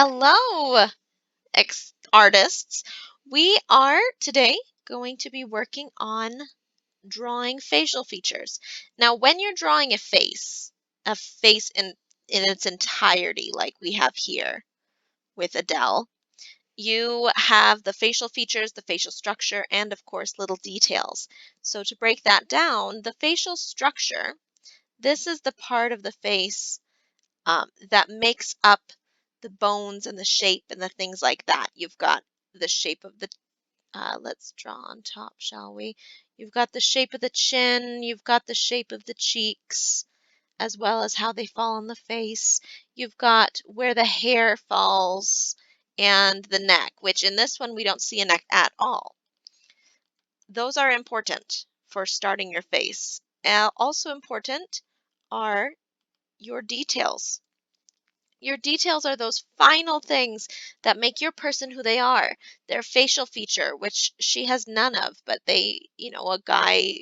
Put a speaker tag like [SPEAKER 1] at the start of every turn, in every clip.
[SPEAKER 1] Hello, artists. We are today going to be working on drawing facial features. Now, when you're drawing a face in its entirety, like we have here with Adele, you have the facial features, the facial structure, and of course, little details. So to break that down, the facial structure, this is the part of the face that makes up the bones and the shape and the things like that. You've got the shape of let's draw on top, shall we? You've got the shape of the chin, you've got the shape of the cheeks, as well as how they fall on the face. You've got where the hair falls and the neck, which in this one we don't see a neck at all. Those are important for starting your face. Also important are your details. Your details are those final things that make your person who they are. Their facial feature, which she has none of, but a guy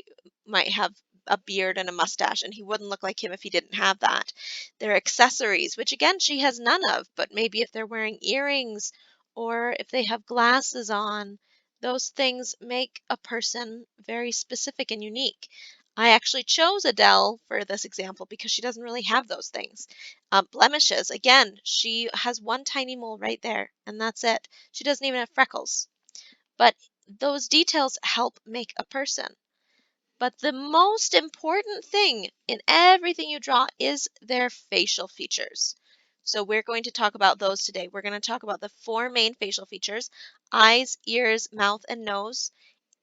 [SPEAKER 1] might have a beard and a mustache, and he wouldn't look like him if he didn't have that. Their accessories, which again, she has none of, but maybe if they're wearing earrings or if they have glasses on, those things make a person very specific and unique. I actually chose Adele for this example because she doesn't really have those things. Blemishes, again, she has one tiny mole right there, and that's it. She doesn't even have freckles. But those details help make a person. But the most important thing in everything you draw is their facial features. So we're going to talk about those today. We're going to talk about the four main facial features: eyes, ears, mouth, and nose.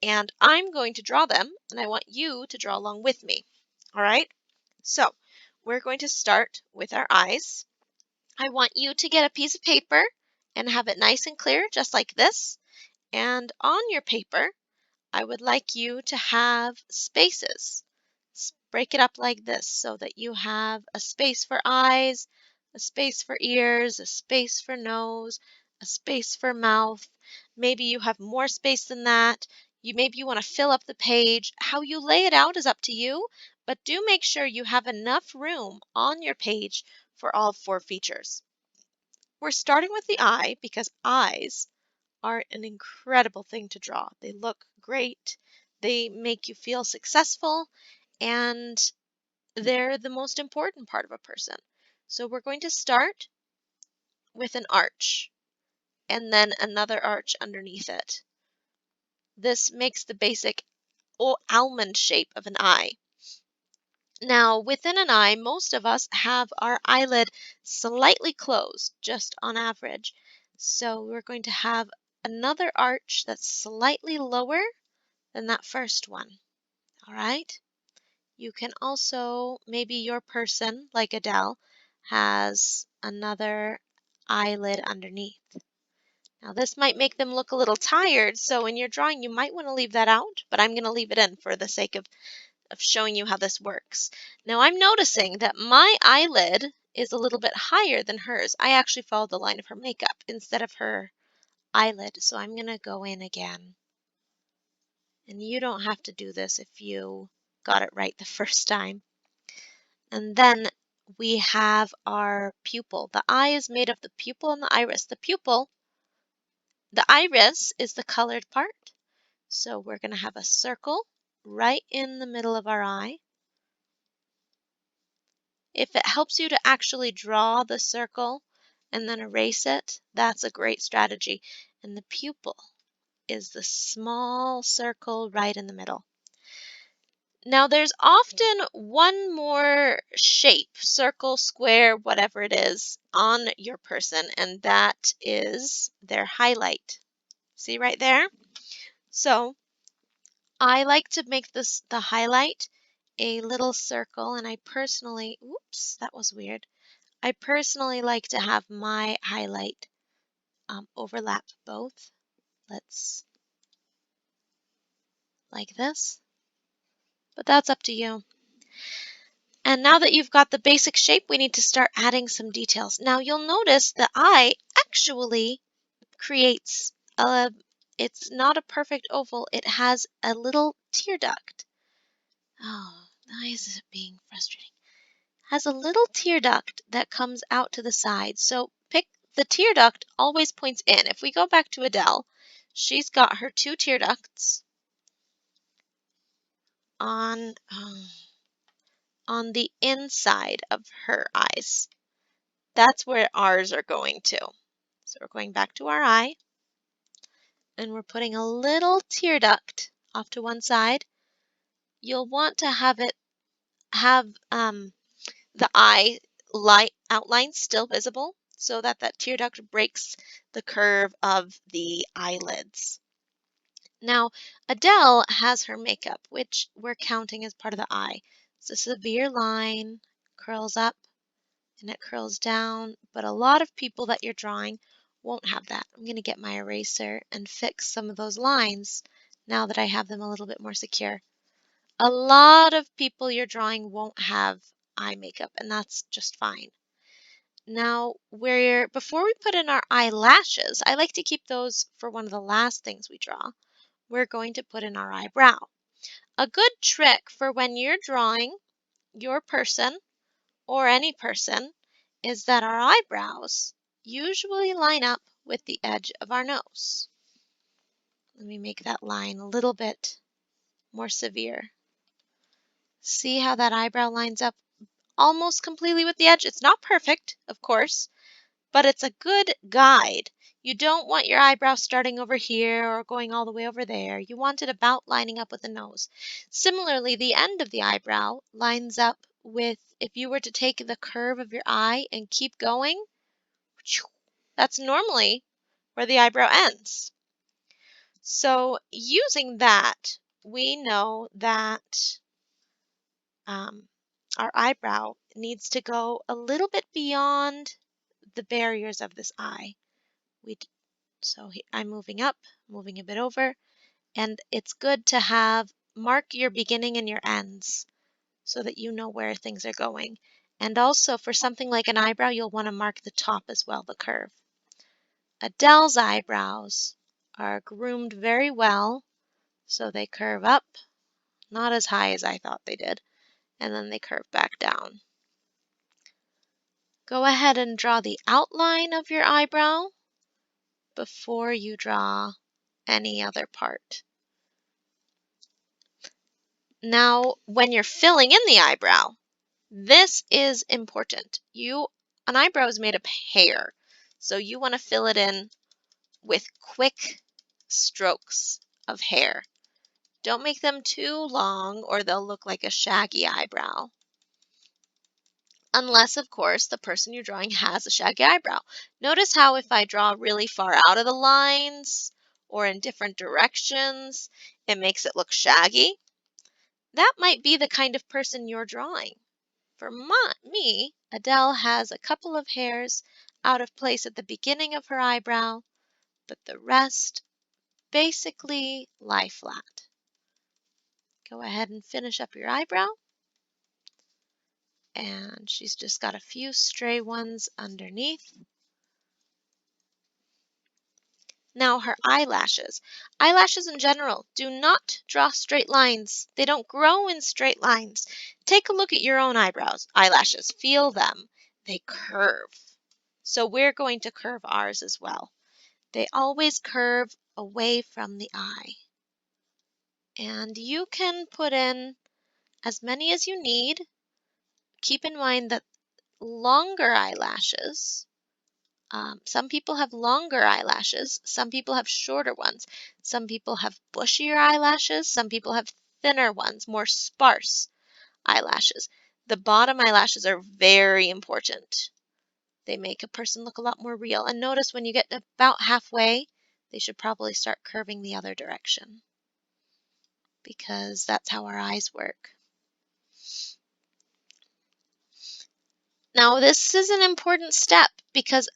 [SPEAKER 1] And I'm going to draw them, and I want you to draw along with me. All right? So we're going to start with our eyes. I want you to get a piece of paper and have it nice and clear, just like this. And on your paper, I would like you to have spaces. Break it up like this so that you have a space for eyes, a space for ears, a space for nose, a space for mouth. Maybe you have more space than that. Maybe you want to fill up the page. How you lay it out is up to you, but do make sure you have enough room on your page for all four features. We're starting with the eye because eyes are an incredible thing to draw. They look great, they make you feel successful, and they're the most important part of a person. So we're going to start with an arch and then another arch underneath it. This makes the basic almond shape of an eye. Now, within an eye, most of us have our eyelid slightly closed, just on average. So we're going to have another arch that's slightly lower than that first one. All right? You can also, maybe your person, like Adele, has another eyelid underneath. Now, this might make them look a little tired, so in your drawing, you might want to leave that out, but I'm going to leave it in for the sake of showing you how this works. Now, I'm noticing that my eyelid is a little bit higher than hers. I actually followed the line of her makeup instead of her eyelid, so I'm going to go in again. And you don't have to do this if you got it right the first time. And then we have our pupil. The eye is made of the pupil and the iris. The iris is the colored part. So we're going to have a circle right in the middle of our eye. If it helps you to actually draw the circle and then erase it, that's a great strategy. And the pupil is the small circle right in the middle. Now, there's often one more shape, circle, square, whatever it is, on your person, and that is their highlight. See right there? So I like to make the highlight a little circle, and I personally, oops, that was weird. I personally like to have my highlight overlap both. Let's, like this, but that's up to you. And now that you've got the basic shape, we need to start adding some details. Now you'll notice the eye actually creates it's not a perfect oval, it has a little tear duct. Oh, why is it being frustrating? Has a little tear duct that comes out to the side. So pick the tear duct always points in. If we go back to Adele, she's got her two tear ducts on, on the inside of her eyes. That's where ours are going to. So we're going back to our eye, and we're putting a little tear duct off to one side. You'll want to have it have the eye light outline still visible so that that tear duct breaks the curve of the eyelids. Now, Adele has her makeup, which we're counting as part of the eye. It's a severe line, curls up, and it curls down, but a lot of people that you're drawing won't have that. I'm going to get my eraser and fix some of those lines now that I have them a little bit more secure. A lot of people you're drawing won't have eye makeup, and that's just fine. Now, before we put in our eyelashes, I like to keep those for one of the last things we draw. We're going to put in our eyebrow. A good trick for when you're drawing your person or any person is that our eyebrows usually line up with the edge of our nose. Let me make that line a little bit more severe. See how that eyebrow lines up almost completely with the edge? It's not perfect, of course, but it's a good guide. You don't want your eyebrow starting over here or going all the way over there. You want it about lining up with the nose. Similarly, the end of the eyebrow lines up with, if you were to take the curve of your eye and keep going, that's normally where the eyebrow ends. So using that, we know that our eyebrow needs to go a little bit beyond the barriers of this eye. I'm moving up, moving a bit over, and it's good to mark your beginning and your ends so that you know where things are going. And also for something like an eyebrow, you'll want to mark the top as well, the curve. Adele's eyebrows are groomed very well, so they curve up, not as high as I thought they did, and then they curve back down. Go ahead and draw the outline of your eyebrow before you draw any other part. Now, when you're filling in the eyebrow, this is important. An eyebrow is made of hair, so you want to fill it in with quick strokes of hair. Don't make them too long or they'll look like a shaggy eyebrow. Unless, of course, the person you're drawing has a shaggy eyebrow. Notice how if I draw really far out of the lines or in different directions, it makes it look shaggy. That might be the kind of person you're drawing. For me, Adele has a couple of hairs out of place at the beginning of her eyebrow, but the rest basically lie flat. Go ahead and finish up your eyebrow. And she's just got a few stray ones underneath. Now her eyelashes. Eyelashes in general do not draw straight lines. They don't grow in straight lines. Take a look at your own eyelashes. Feel them. They curve. So we're going to curve ours as well. They always curve away from the eye. And you can put in as many as you need. Keep in mind that longer eyelashes, some people have longer eyelashes, some people have shorter ones, some people have bushier eyelashes, some people have thinner ones, more sparse eyelashes. The bottom eyelashes are very important. They make a person look a lot more real. And notice when you get about halfway, they should probably start curving the other direction because that's how our eyes work. Now, this is an important step because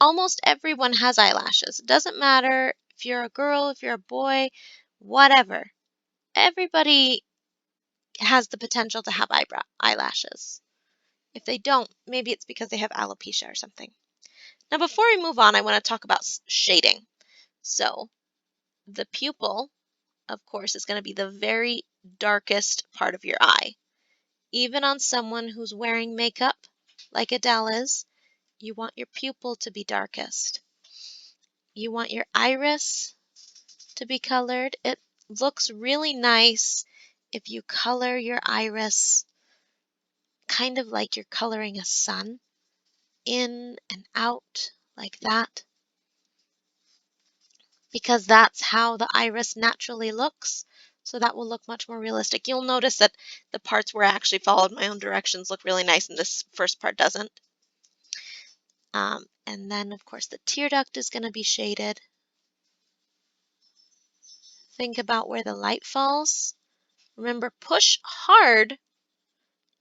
[SPEAKER 1] almost everyone has eyelashes. It doesn't matter if you're a girl, if you're a boy, whatever. Everybody has the potential to have eyelashes. If they don't, maybe it's because they have alopecia or something. Now, before we move on, I want to talk about shading. So, the pupil, of course, is going to be the very darkest part of your eye. Even on someone who's wearing makeup, like Adele is, You want your pupil to be darkest. You want your iris to be colored. It looks really nice if you color your iris kind of like you're coloring a sun, in and out like that, because that's how the iris naturally looks. So that will look much more realistic. You'll notice that the parts where I actually followed my own directions look really nice and this first part doesn't. And then, of course, the tear duct is going to be shaded. Think about where the light falls. Remember, push hard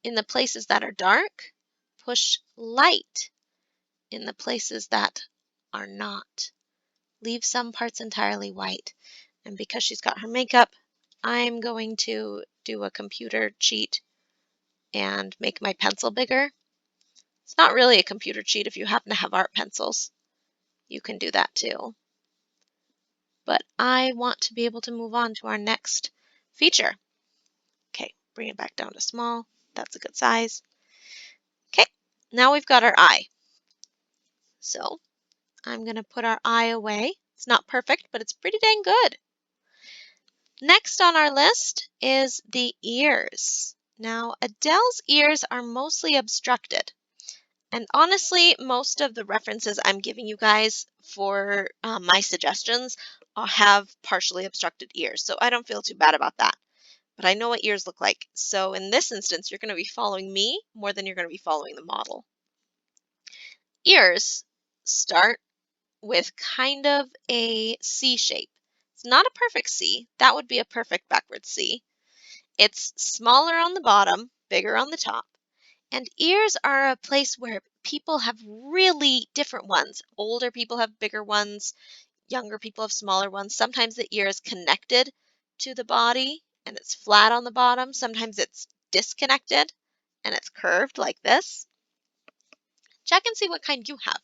[SPEAKER 1] in the places that are dark. Push light in the places that are not. Leave some parts entirely white. And because she's got her makeup, I'm going to do a computer cheat and make my pencil bigger. It's not really a computer cheat if you happen to have art pencils. You can do that too. But I want to be able to move on to our next feature. Okay, bring it back down to small. That's a good size. Okay, now we've got our eye. So I'm going to put our eye away. It's not perfect, but it's pretty dang good. Next on our list is the ears. Now, Adele's ears are mostly obstructed. And honestly, most of the references I'm giving you guys for my suggestions have partially obstructed ears. So I don't feel too bad about that. But I know what ears look like. So in this instance, you're going to be following me more than you're going to be following the model. Ears start with kind of a C shape. It's not a perfect C. That would be a perfect backwards C. It's smaller on the bottom, bigger on the top. And ears are a place where people have really different ones. Older people have bigger ones. Younger people have smaller ones. Sometimes the ear is connected to the body and it's flat on the bottom. Sometimes it's disconnected and it's curved like this. Check and see what kind you have.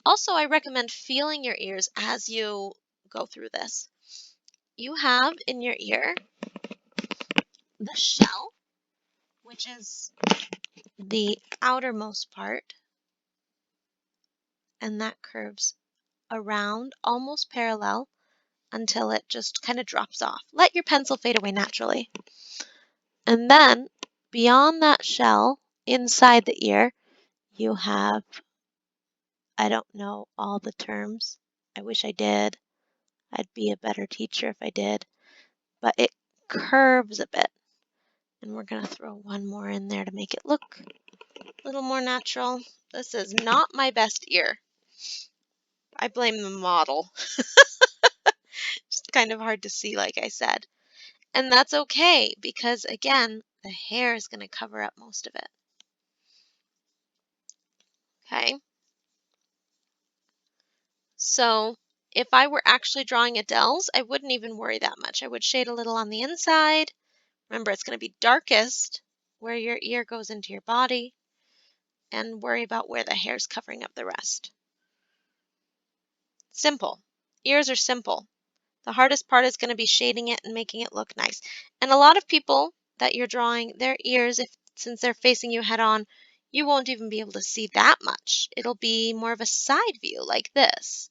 [SPEAKER 1] Also, I recommend feeling your ears as you go through this. You have in your ear the shell, which is the outermost part, and that curves around almost parallel until it just kind of drops off. Let your pencil fade away naturally. And then beyond that shell, inside the ear, you have, I don't know all the terms. I wish I did. I'd be a better teacher if I did. But it curves a bit. And we're going to throw one more in there to make it look a little more natural. This is not my best ear. I blame the model. It's kind of hard to see, like I said. And that's okay because, again, the hair is going to cover up most of it. Okay? So if I were actually drawing Adele's, I wouldn't even worry that much. I would shade a little on the inside. Remember, it's going to be darkest where your ear goes into your body, and worry about where the hair's covering up the rest. Simple. Ears are simple. The hardest part is going to be shading it and making it look nice. And a lot of people that you're drawing, their ears, since they're facing you head on, you won't even be able to see that much. It'll be more of a side view like this.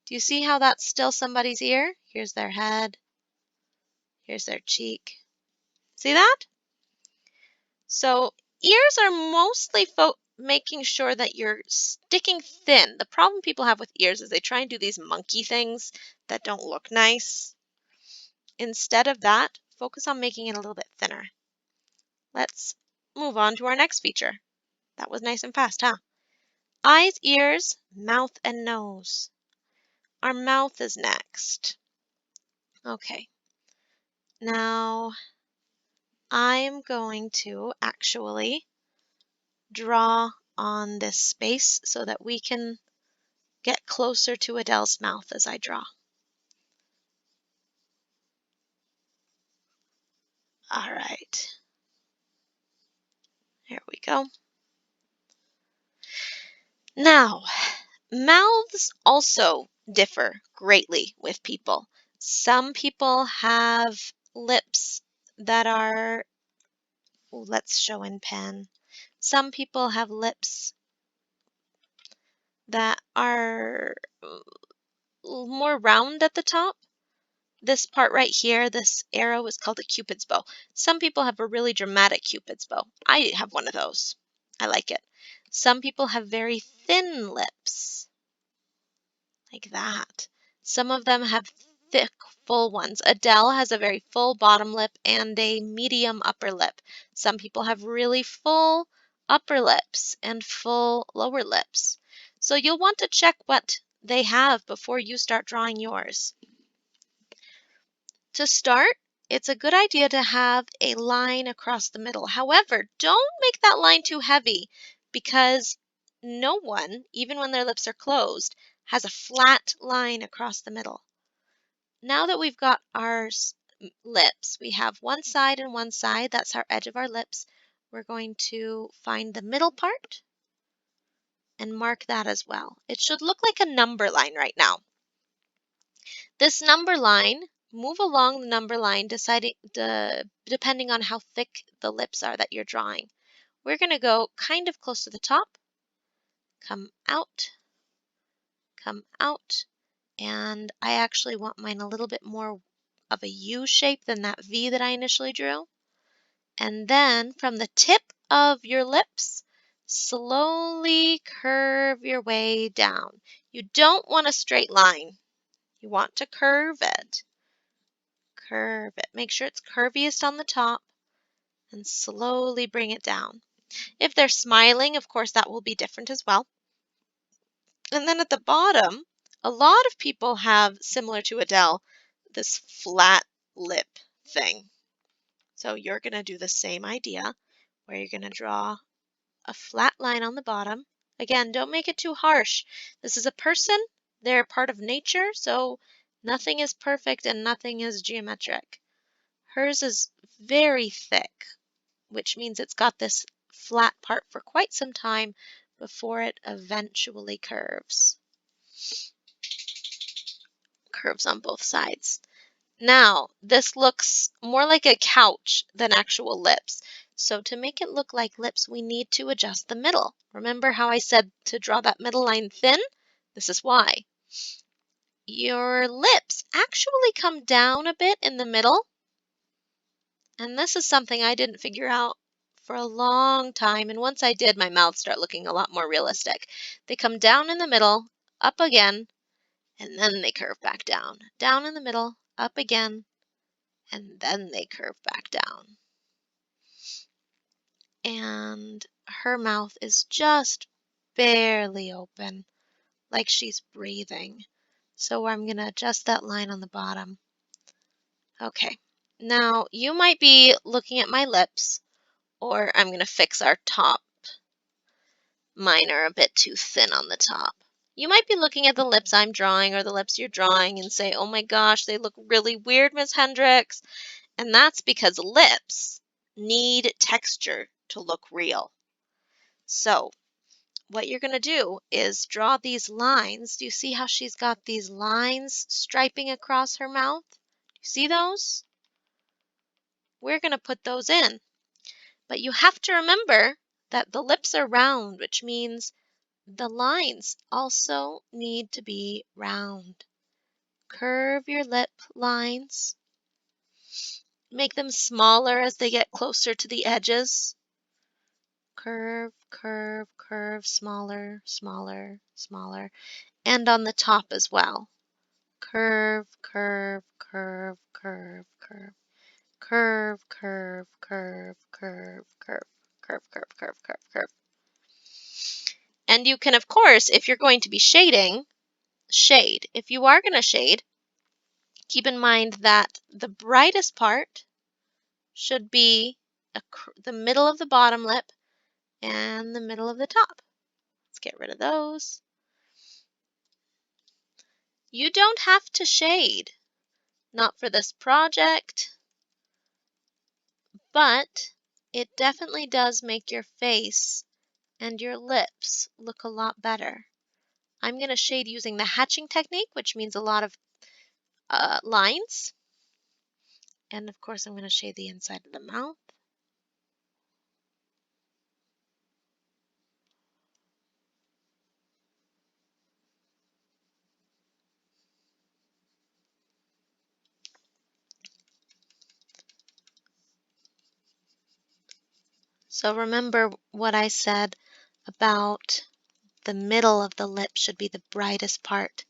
[SPEAKER 1] Do you see how that's still somebody's ear? Here's their head. Here's their cheek. See that? So ears are mostly making sure that you're sticking thin. The problem people have with ears is they try and do these monkey things that don't look nice. Instead of that, focus on making it a little bit thinner. Let's move on to our next feature. That was nice and fast, huh? Eyes, ears, mouth, and nose. Our mouth is next. Okay. Now, I'm going to actually draw on this space so that we can get closer to Adele's mouth as I draw. All right. Here we go. Now, mouths also differ greatly with people. Some people have lips that are, let's show in pen. Some people have lips that are more round at the top. This part right here, this arrow is called a Cupid's bow. Some people have a really dramatic Cupid's bow. I have one of those. I like it. Some people have very thin lips, like that. Some of them have thick, full ones. Adele has a very full bottom lip and a medium upper lip. Some people have really full upper lips and full lower lips. So you'll want to check what they have before you start drawing yours. To start, it's a good idea to have a line across the middle. However, don't make that line too heavy because no one, even when their lips are closed, has a flat line across the middle. Now that we've got our lips, we have one side and one side, that's our edge of our lips. We're going to find the middle part and mark that as well. It should look like a number line right now. This number line, move along the number line depending on how thick the lips are that you're drawing. We're going to go kind of close to the top, come out, and I actually want mine a little bit more of a U shape than that V that I initially drew. And then from the tip of your lips, slowly curve your way down. You don't want a straight line. You want to curve it. Curve it. Make sure it's curviest on the top and slowly bring it down. If they're smiling, of course, that will be different as well. And then at the bottom, a lot of people have, similar to Adele, this flat lip thing. So you're going to do the same idea where you're going to draw a flat line on the bottom. Again, don't make it too harsh. This is a person. They're part of nature, so nothing is perfect and nothing is geometric. Hers is very thick, which means it's got this flat part for quite some time before it eventually curves. Curves on both sides. Now, this looks more like a couch than actual lips. So to make it look like lips, we need to adjust the middle. Remember how I said to draw that middle line thin? This is why. Your lips actually come down a bit in the middle. And this is something I didn't figure out for a long time. And once I did, my mouth started looking a lot more realistic. They come down in the middle, up again, and then they curve back down. Down in the middle, up again, and then they curve back down. And her mouth is just barely open, like she's breathing. So I'm going to adjust that line on the bottom. Okay, now you might be looking at my lips, or I'm going to fix our top. Mine are a bit too thin on the top. You might be looking at the lips I'm drawing or the lips you're drawing and say, oh my gosh, they look really weird, Miss Hendricks. And that's because lips need texture to look real. So what you're going to do is draw these lines. Do you see how she's got these lines striping across her mouth? Do you see those? We're going to put those in. But you have to remember that the lips are round, which means the lines also need to be round. Curve your lip lines. Make them smaller as they get closer to the edges. Curve, curve, curve, smaller, smaller, smaller. And on the top as well. Curve, curve, curve, curve, curve. Curve, curve, curve, curve, curve, curve, curve, curve, curve, curve. And you can, of course, if you're going to be shading, shade. If you are going to shade, keep in mind that the brightest part should be the middle of the bottom lip and the middle of the top. Let's get rid of those. You don't have to shade, not for this project, but it definitely does make your face and your lips look a lot better. I'm going to shade using the hatching technique, which means a lot of lines. And of course, I'm going to shade the inside of the mouth. So remember what I said about the middle of the lip should be the brightest part.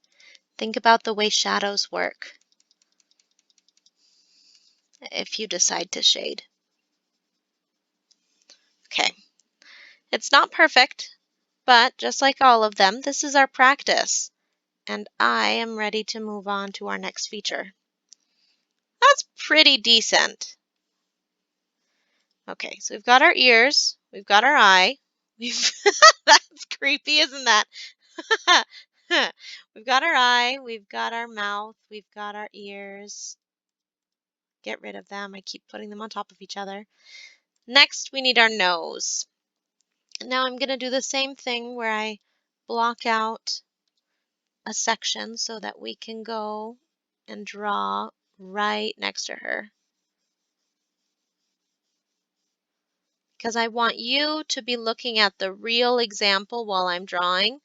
[SPEAKER 1] Think about the way shadows work if you decide to shade. Okay, it's not perfect, but just like all of them, this is our practice. And I am ready to move on to our next feature. That's pretty decent. Okay, so we've got our ears, we've got our eye. That's creepy, isn't that? We've got our eye, we've got our mouth, we've got our ears. Get rid of them. I keep putting them on top of each other. Next, we need our nose. Now I'm going to do the same thing where I block out a section so that we can go and draw right next to her. Because I want you to be looking at the real example while I'm drawing.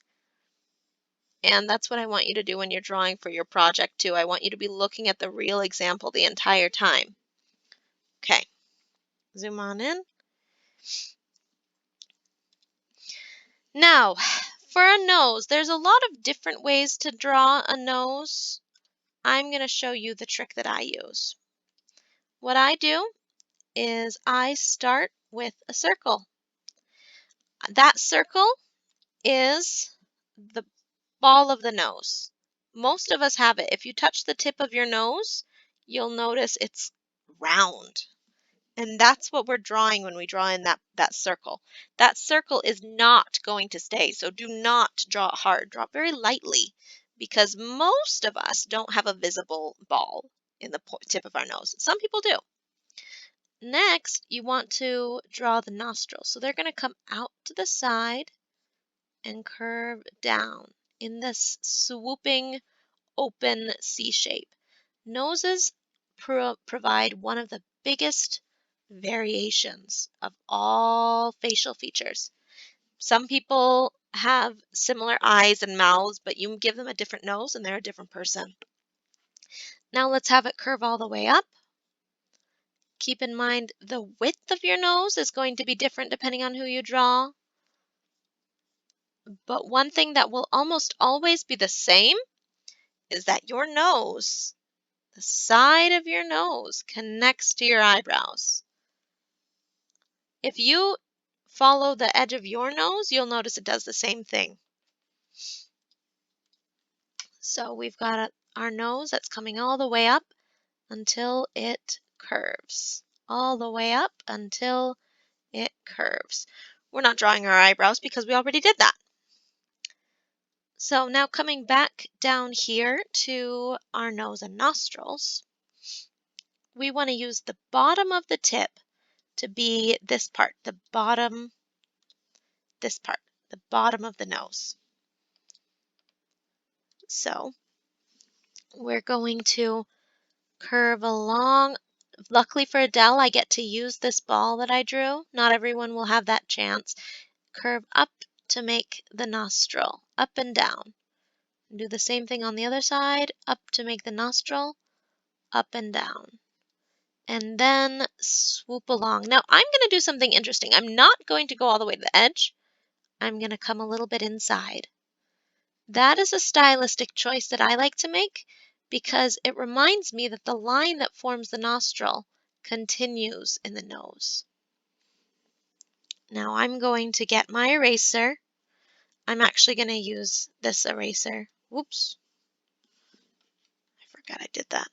[SPEAKER 1] And that's what I want you to do when you're drawing for your project too. I want you to be looking at the real example the entire time. Okay, zoom on in. Now, for a nose, there's a lot of different ways to draw a nose. I'm going to show you the trick that I use. What I do is I start with a circle. That circle is the ball of the nose. Most of us have it. If you touch the tip of your nose, you'll notice it's round. And that's what we're drawing when we draw in that circle. That circle is not going to stay, so do not draw it hard. Draw it very lightly because most of us don't have a visible ball in the tip of our nose. Some people do. Next, you want to draw the nostrils. So they're going to come out to the side and curve down in this swooping open C shape. Noses provide one of the biggest variations of all facial features. Some people have similar eyes and mouths, but you give them a different nose and they're a different person. Now let's have it curve all the way up. Keep in mind the width of your nose is going to be different depending on who you draw. But one thing that will almost always be the same is that your nose, the side of your nose, connects to your eyebrows. If you follow the edge of your nose, you'll notice it does the same thing. So we've got our nose that's coming all the way up until it curves. All the way up until it curves. We're not drawing our eyebrows because we already did that. So now coming back down here to our nose and nostrils, we want to use the bottom of the tip to be this part, the bottom, this part, the bottom of the nose. So we're going to curve along. Luckily for Adele, I get to use this ball that I drew. Not everyone will have that chance. Curve up to make the nostril, up and down. Do the same thing on the other side, up to make the nostril, up and down. And then swoop along. Now I'm going to do something interesting. I'm not going to go all the way to the edge. I'm going to come a little bit inside. That is a stylistic choice that I like to make because it reminds me that the line that forms the nostril continues in the nose. Now I'm going to get my eraser. I'm actually going to use this eraser. Whoops. I forgot I did that.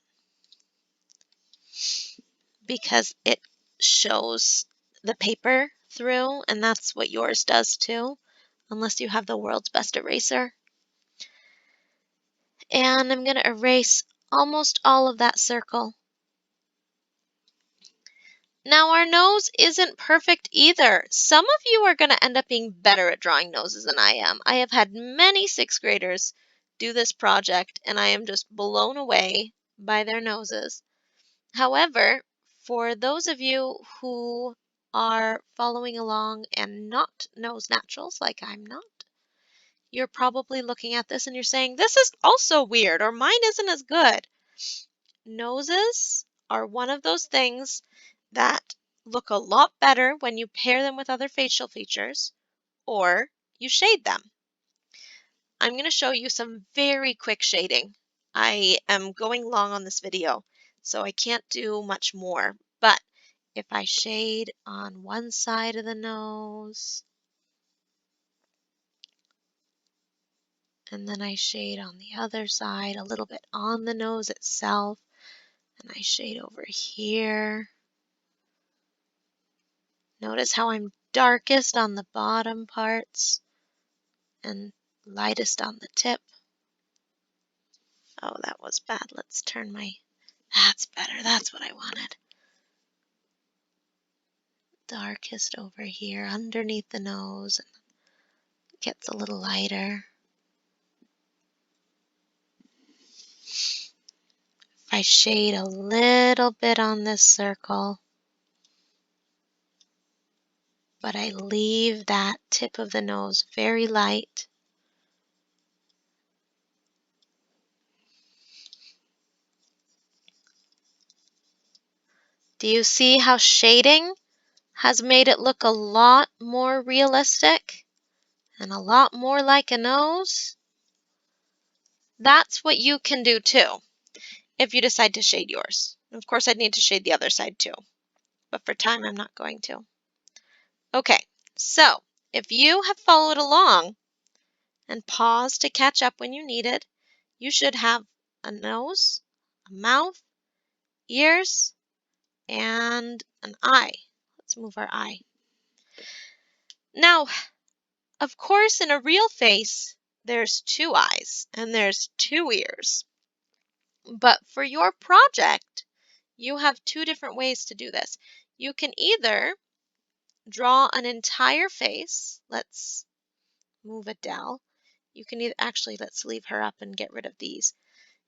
[SPEAKER 1] Because it shows the paper through, and that's what yours does too, unless you have the world's best eraser. And I'm going to erase almost all of that circle. Now our nose isn't perfect either. Some of you are going to end up being better at drawing noses than I am. I have had many 6th graders do this project and I am just blown away by their noses. However, for those of you who are following along and not nose naturals like I'm not, you're probably looking at this and you're saying, this is also weird or mine isn't as good. Noses are one of those things that look a lot better when you pair them with other facial features or you shade them. I'm going to show you some very quick shading. I am going long on this video, so I can't do much more. But if I shade on one side of the nose, and then I shade on the other side, a little bit on the nose itself, and I shade over here. Notice how I'm darkest on the bottom parts and lightest on the tip. Oh, that was bad. Let's turn that's better. That's what I wanted. Darkest over here underneath the nose. Gets a little lighter. If I shade a little bit on this circle, but I leave that tip of the nose very light. Do you see how shading has made it look a lot more realistic and a lot more like a nose? That's what you can do too, if you decide to shade yours. Of course, I'd need to shade the other side too, but for time, I'm not going to. Okay, so if you have followed along and paused to catch up when you needed, you should have a nose, a mouth, ears, and an eye. Let's move our eye. Now, of course, in a real face, there's two eyes and there's two ears. But for your project, you have two different ways to do this. You can either draw an entire face. Let's move Adele. You can either, actually, let's leave her up and get rid of these.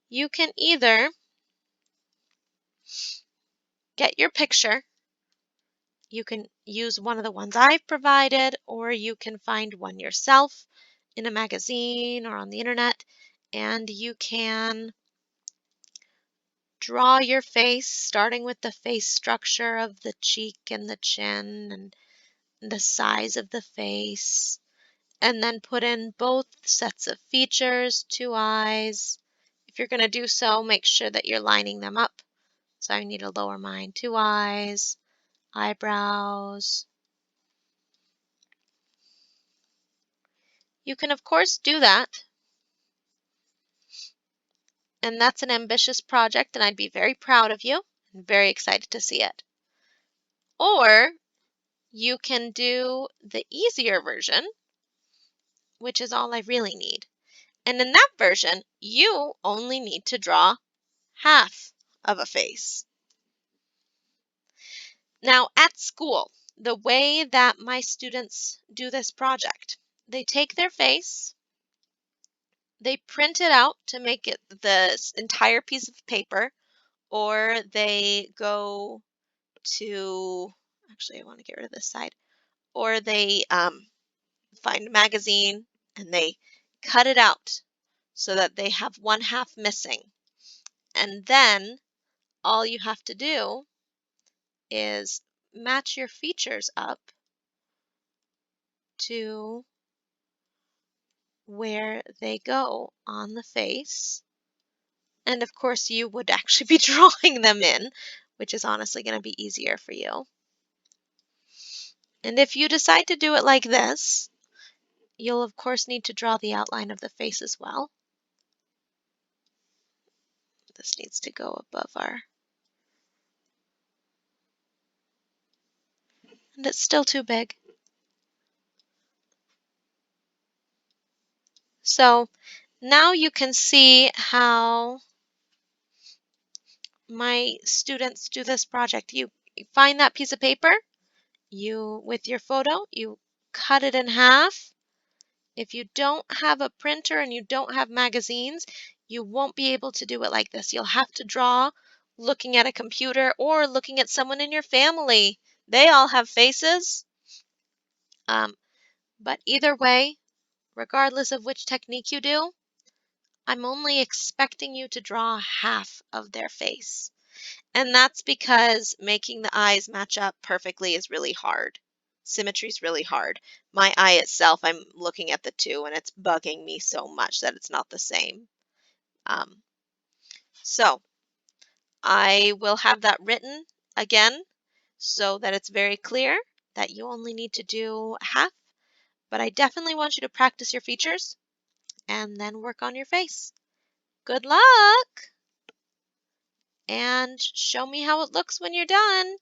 [SPEAKER 1] You can either get your picture. You can use one of the ones I've provided, or you can find one yourself in a magazine or on the internet, and you can draw your face, starting with the face structure of the cheek and the chin and the size of the face, and then put in both sets of features, two eyes. If you're going to do so, make sure that you're lining them up. So I need to lower mine, two eyes, eyebrows. You can, of course, do that. And that's an ambitious project, and I'd be very proud of you and very excited to see it. Or you can do the easier version, which is all I really need. And in that version, you only need to draw half of a face. Now, at school, the way that my students do this project, they take their face, they print it out to make it this entire piece of paper, or they go to, actually, I want to get rid of this side, or they find a magazine and they cut it out so that they have one half missing. And then all you have to do is match your features up to where they go on the face. And of course, you would actually be drawing them in, which is honestly going to be easier for you. And if you decide to do it like this, you'll of course need to draw the outline of the face as well. This needs to go above our, and it's still too big. So now you can see how my students do this project. You find that piece of paper, with your photo, you cut it in half. If you don't have a printer and you don't have magazines, you won't be able to do it like this. You'll have to draw looking at a computer or looking at someone in your family. They all have faces. But either way, regardless of which technique you do, I'm only expecting you to draw half of their face. And that's because making the eyes match up perfectly is really hard. Symmetry is really hard. My eye itself, I'm looking at the two and it's bugging me so much that it's not the same. Um, so I will have that written again so that it's very clear that you only need to do half, but I definitely want you to practice your features and then work on your face. Good luck! And show me how it looks when you're done.